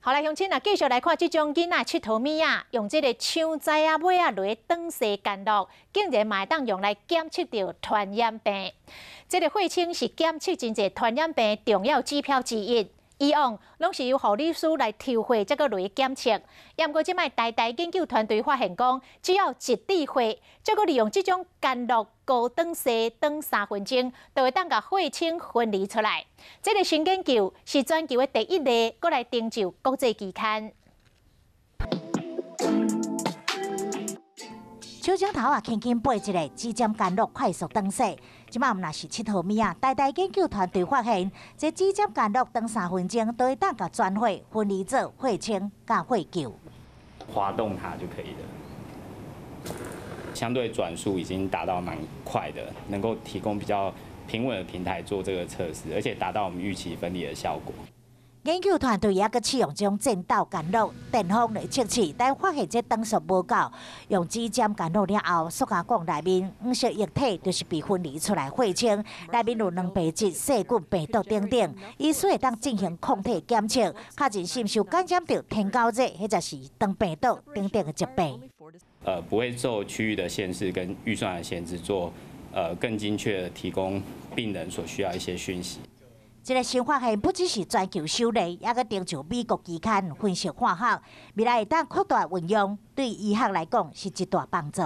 好来，乡亲啊，继续来看这种囡仔佚佗物啊，用这个枪仔啊、尾啊落长势干露，竟然嘛会当用来检测到传染病。这个血清是检测真侪传染病重要指标之一。以往拢是由护理师来抽血，再个落去检测。也毋过，即摆大研究团队发现讲，只要一滴血，再个利用这种干露高长势等3分钟，就会当甲血清分离出来。这个新研究是全球的第一例，过来登上国际期刊。手指头啊，轻轻背一个指尖干露快速长势。即摆毋若是佚佗物啊，大研究团队发现，这指尖干露长3分钟，都会当甲全血分离做血清甲血球。滑动它就可以了，相对转速已经达到蛮快的，能够提供比较平稳的平台做这个测试，而且达到我们预期分离的效果。研究团队也搁试用这种震导干露电风来测试，但发现这等速无够，用指尖干露了后，塑胶管内面黄色液体就是被分离出来血清，内面有蛋白质、细菌、病毒等等，以此会当进行抗体检测，确认是毋是有感染到天高热或者是肠病毒等等的疾病。不会受区域的限制跟预算的限制，做更精确的提供病人所需要一些讯息。这个新发现不只是全球首例，也搁登上美国期刊分析化学，未来会当扩大运用，对医学来讲是一大帮助。